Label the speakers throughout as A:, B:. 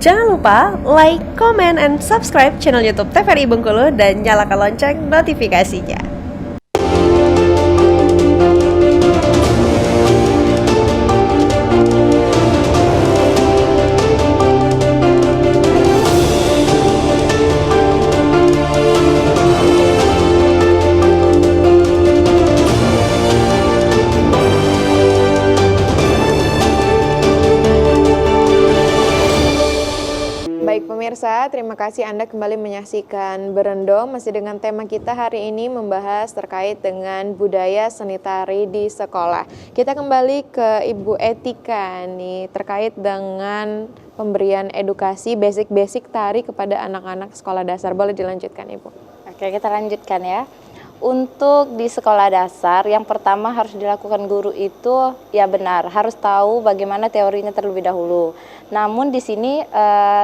A: Jangan lupa like, comment, and subscribe channel YouTube TVRI Bengkulu dan nyalakan lonceng notifikasinya.
B: Baik pemirsa, terima kasih Anda kembali menyaksikan Berendong. Masih dengan tema kita hari ini membahas terkait dengan budaya seni tari di sekolah. Kita kembali ke Ibu Etika nih terkait dengan pemberian edukasi basic-basic tari kepada anak-anak sekolah dasar. Boleh dilanjutkan Ibu?
C: Oke, kita lanjutkan ya. Untuk di sekolah dasar, yang pertama harus dilakukan guru itu ya benar, harus tahu bagaimana teorinya terlebih dahulu. Namun di sini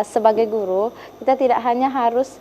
C: sebagai guru, kita tidak hanya harus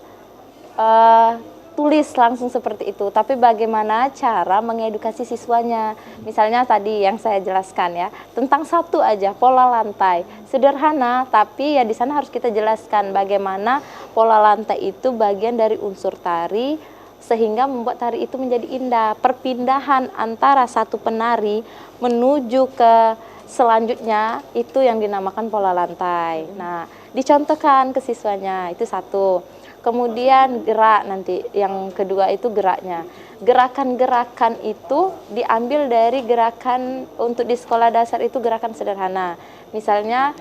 C: tulis langsung seperti itu, tapi bagaimana cara mengedukasi siswanya. Misalnya tadi yang saya jelaskan ya, tentang satu aja, pola lantai. Sederhana, tapi ya di sana harus kita jelaskan bagaimana pola lantai itu bagian dari unsur tari, sehingga membuat tari itu menjadi indah. Perpindahan antara satu penari menuju ke selanjutnya itu yang dinamakan pola lantai. Nah, dicontohkan ke siswanya, itu satu. Kemudian gerak nanti, yang kedua itu geraknya. Gerakan-gerakan itu diambil dari gerakan untuk di sekolah dasar itu gerakan sederhana. Misalnya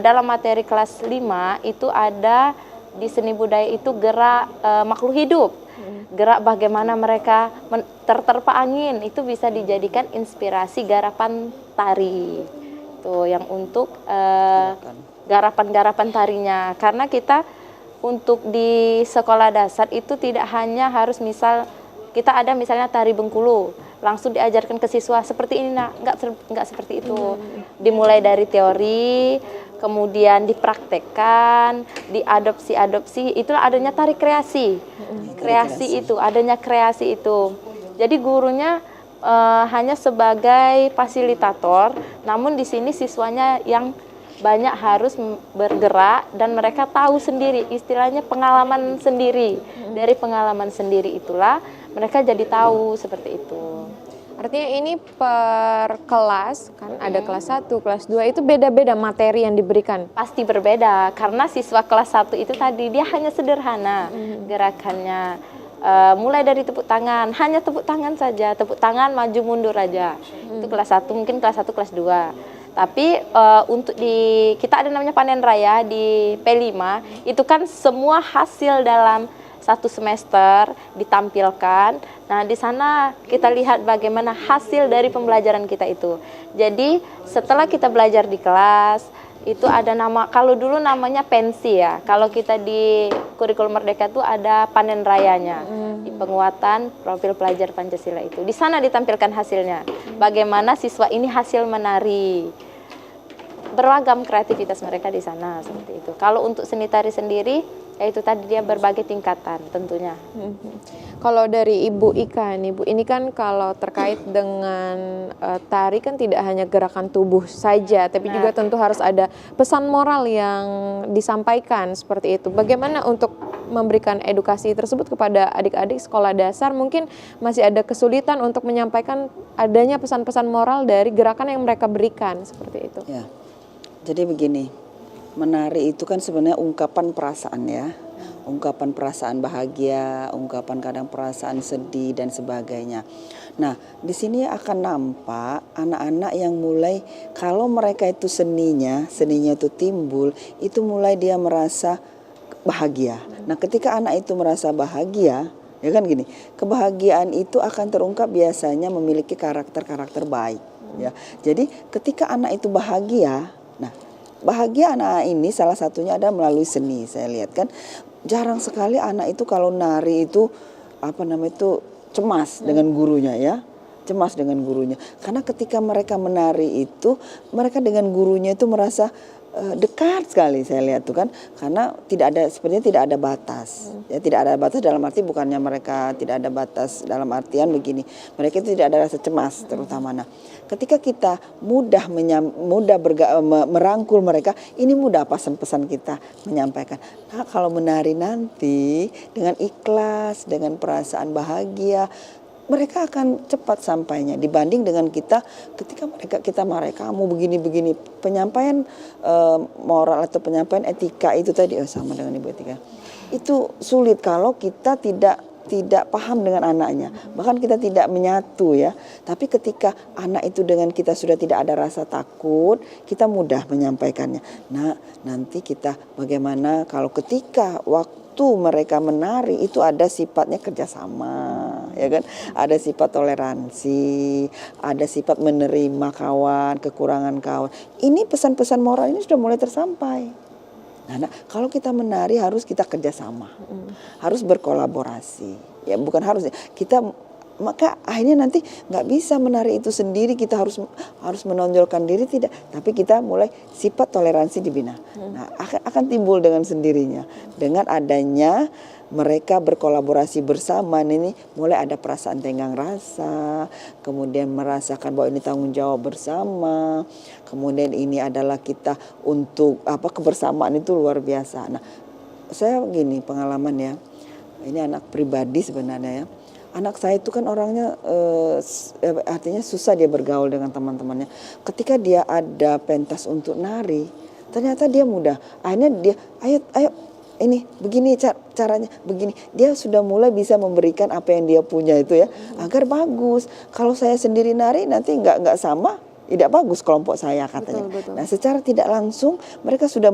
C: dalam materi kelas 5 itu ada di seni budaya itu gerak makhluk hidup. Gerak bagaimana mereka terterpa angin, itu bisa dijadikan inspirasi garapan tari. Tuh yang untuk garapan-garapan tarinya. Karena kita untuk di sekolah dasar itu tidak hanya harus misal kita ada misalnya tari Bengkulu, langsung diajarkan ke siswa seperti ini, nah enggak seperti itu. Dimulai dari teori, kemudian dipraktekkan, diadopsi, itulah adanya tari kreasi. Adanya kreasi itu. Jadi gurunya hanya sebagai fasilitator, namun di sini siswanya yang banyak harus bergerak dan mereka tahu sendiri, istilahnya pengalaman sendiri. Dari pengalaman sendiri itulah mereka jadi tahu seperti itu.
B: Artinya ini per kelas, kan ada kelas 1, kelas 2, itu beda-beda materi yang diberikan?
C: Pasti berbeda, karena siswa kelas 1 itu tadi dia hanya sederhana gerakannya. Mulai dari tepuk tangan, hanya tepuk tangan saja, tepuk tangan maju mundur aja. Itu kelas 1, mungkin kelas 1, kelas 2. Tapi untuk kita ada namanya panen raya di P5, itu kan semua hasil dalam satu semester ditampilkan. Nah, di sana kita lihat bagaimana hasil dari pembelajaran kita itu. Jadi, setelah kita belajar di kelas, itu ada nama, kalau dulu namanya pensi ya. Kalau kita di kurikulum Merdeka itu ada panen rayanya. Di penguatan profil pelajar Pancasila itu. Di sana ditampilkan hasilnya. Bagaimana siswa ini hasil menari. Beragam kreativitas mereka di sana seperti itu. Kalau untuk seni tari sendiri, yaitu tadi dia berbagai tingkatan tentunya.
B: Kalau dari Ibu Ika nih, Bu, ini kan kalau terkait dengan tari kan tidak hanya gerakan tubuh saja, tapi juga tentu harus ada pesan moral yang disampaikan seperti itu. Bagaimana untuk memberikan edukasi tersebut kepada adik-adik sekolah dasar? Mungkin masih ada kesulitan untuk menyampaikan adanya pesan-pesan moral dari gerakan yang mereka berikan seperti itu.
D: Ya. Jadi begini, menari itu kan sebenarnya ungkapan perasaan ya. Ungkapan perasaan bahagia, ungkapan kadang perasaan sedih dan sebagainya. Nah, di sini akan nampak anak-anak yang mulai kalau mereka itu seninya itu timbul, itu mulai dia merasa bahagia. Nah, ketika anak itu merasa bahagia, ya kan gini, kebahagiaan itu akan terungkap biasanya memiliki karakter-karakter baik. Ya, jadi ketika anak itu bahagia, nah bahagia anak ini salah satunya ada melalui seni. Saya lihat kan jarang sekali anak itu kalau nari itu cemas dengan gurunya ya. Cemas dengan gurunya. Karena ketika mereka menari itu, mereka dengan gurunya itu merasa dekat sekali saya lihat tuh kan, karena sepertinya tidak ada batas. Ya, tidak ada batas dalam arti bukannya mereka tidak ada batas dalam artian begini, mereka itu tidak ada rasa cemas terutama. Nah, ketika kita mudah merangkul mereka, ini mudah pesan-pesan kita menyampaikan. Nah, kalau menari nanti dengan ikhlas, dengan perasaan bahagia, mereka akan cepat sampainya dibanding dengan kita ketika kita marah, kamu begini-begini. Penyampaian moral atau penyampaian etika itu tadi sama dengan Ibu Etika. Itu sulit kalau kita tidak paham dengan anaknya, bahkan kita tidak menyatu ya. Tapi ketika anak itu dengan kita sudah tidak ada rasa takut, kita mudah menyampaikannya. Nah, nanti kita bagaimana kalau ketika waktu mereka menari itu ada sifatnya kerjasama, ya kan? Ada sifat toleransi, ada sifat menerima kawan, kekurangan kawan. Ini pesan-pesan moral ini sudah mulai tersampai. Nah, kalau kita menari harus kita kerjasama, harus berkolaborasi. Ya bukan harus, maka akhirnya nanti nggak bisa menari itu sendiri, kita harus menonjolkan diri, tidak, tapi kita mulai sifat toleransi dibina. Nah, akan timbul dengan sendirinya dengan adanya mereka berkolaborasi bersama. Ini mulai ada perasaan tenggang rasa, kemudian merasakan bahwa ini tanggung jawab bersama, kemudian ini adalah kita untuk kebersamaan itu luar biasa. Nah, saya gini pengalaman ya, ini anak pribadi sebenarnya ya. Anak saya itu kan orangnya artinya susah dia bergaul dengan teman-temannya. Ketika dia ada pentas untuk nari, ternyata dia mudah. Akhirnya dia ayo ini begini caranya begini. Dia sudah mulai bisa memberikan apa yang dia punya itu ya, agar bagus. Kalau saya sendiri nari nanti nggak sama, tidak bagus kelompok saya katanya. Betul. Nah, secara tidak langsung mereka sudah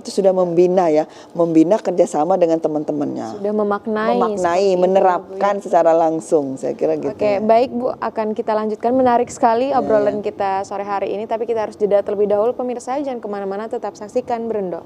D: sudah membina kerjasama dengan teman-temannya.
B: Sudah memaknai,
D: menerapkan secara langsung, saya kira gitu.
B: Oke, baik Bu, akan kita lanjutkan. Menarik sekali obrolan kita sore hari ini, tapi kita harus jeda terlebih dahulu. Pemirsa jangan kemana-mana, tetap saksikan Berendo.